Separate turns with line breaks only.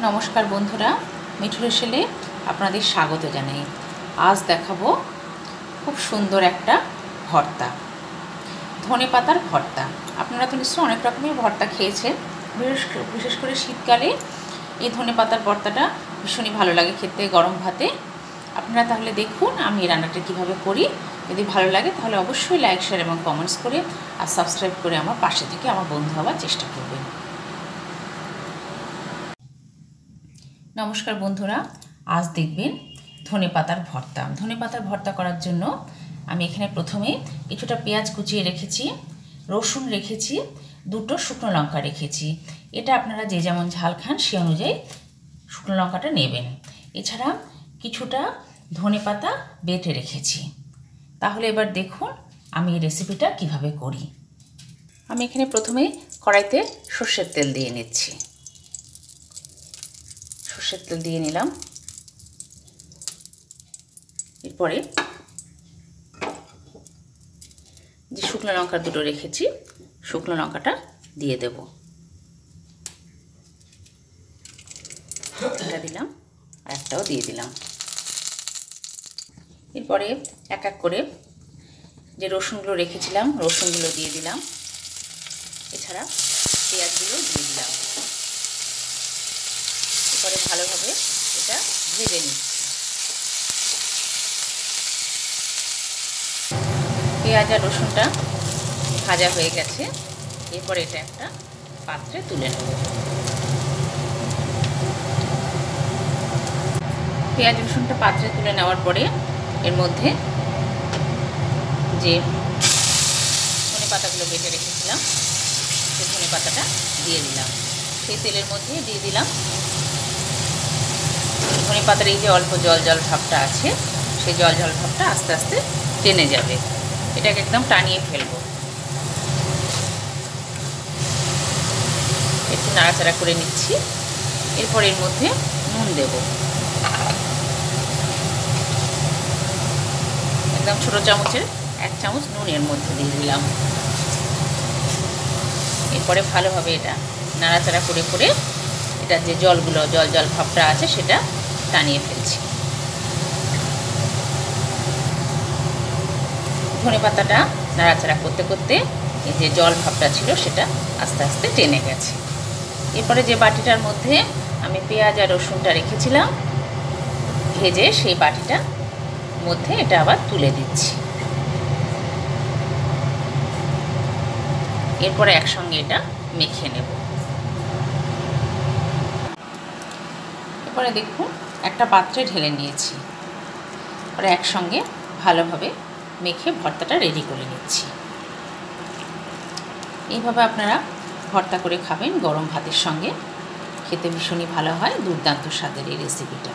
নমস্কার বন্ধুরা, মিঠু হেসেলে আপনাদের স্বাগত জানাই। আজ দেখাবো খুব সুন্দর একটা ভর্তা, ধনেপাতার ভর্তা। আপনারা তো নিশ্চয়ই অনেক রকমের ভর্তা খেয়েছেন, বিশেষ করে শীতকালে এই ধনেপাতার ভর্তাটা ভীষণই ভালো লাগে খেতে গরম ভাতে। আপনারা তাহলে দেখুন আমি এই রান্নাটা কীভাবে করি। যদি ভালো লাগে তাহলে অবশ্যই লাইক, শেয়ার এবং কমেন্টস করে আর সাবস্ক্রাইব করে আমার পাশে থেকে আমার বন্ধু হওয়ার চেষ্টা করবেন। নমস্কার বন্ধুরা, আজ দেখবেন ধনেপাতার ভর্তা। ধনেপাতার ভর্তা করার জন্য আমি এখানে প্রথমে কিছুটা পেঁয়াজ কুচিয়ে রেখেছি, রসুন রেখেছি, দুটো শুকনো লঙ্কা রেখেছি। এটা আপনারা যে যেমন ঝাল খান সে অনুযায়ী শুকনো লঙ্কাটা নেবেন। এছাড়া কিছুটা ধনেপাতা বেটে রেখেছি। তাহলে এবার দেখুন আমি এই রেসিপিটা কিভাবে করি। আমি এখানে প্রথমে কড়াইতে সর্ষের তেল দিয়ে নিচ্ছি। সর্ষের তেল দিয়ে নিলাম। এরপরে যে শুকনো লঙ্কা দুটো রেখেছি শুকনো লঙ্কাটা দিয়ে দেব। এটা দিলাম আর একটাও দিয়ে দিলাম। এরপরে এক এক করে যে রসুনগুলো রেখেছিলাম রসুনগুলো দিয়ে দিলাম। এছাড়া পেঁয়াজগুলো দিয়ে দিলাম। এরপরে ভালোভাবে এটা ভেজে নিচ্ছি। পেঁয়াজ আর রসুনটা ভাজা হয়ে গেছে। এরপরে এটা একটা পাত্রে তুলে নেব। পেঁয়াজ রসুনটা পাত্রে তুলে নেওয়ার পরে এর মধ্যে যে ধনেপাতাগুলো বেটে রেখেছিলাম সেই ধনেপাতাটা দিয়ে দিলাম। সেই তেলের মধ্যে দিয়ে দিলাম ধনেপাতার এই যে অল্প জল জল ভাবটা আছে সেই জল জল ভাবটা আস্তে আস্তে টেনে যাবে। এটাকে একদম টানিয়ে ফেলবো। একটু নাড়াচাড়া করে নিচ্ছি। এরপর এর মধ্যে নুন দেব। একদম ছোটো চামচের 1 চামচ নুন এর মধ্যে দিয়ে দিলাম। এরপরে ভালোভাবে এটা নাড়াচাড়া করে করে এটা যে জলগুলো জল জল ভাবটা আছে সেটা টানিয়ে ফেলছি। ধনেপাতাটা নাড়াচাড়া করতে করতে এই যে জল ভাবটা ছিল সেটা আস্তে আস্তে টেনে গেছে। এরপরে যে বাটিটার মধ্যে আমি পেঁয়াজ আর রসুনটা রেখেছিলাম ভেজে সেই বাটিটার মধ্যে এটা আবার তুলে দিচ্ছি। এরপরে একসঙ্গে এটা মেখে নেব। এরপরে দেখুন একটা পাত্রে ঢেলে নিয়েছি। পরে একসঙ্গে ভালোভাবে মেখে ভর্তাটা রেডি করে নিচ্ছি। এইভাবে আপনারা ভর্তা করে খাবেন গরম ভাতের সঙ্গে, খেতে ভীষণই ভালো হয়। দুর্দান্ত স্বাদের এই রেসিপিটা।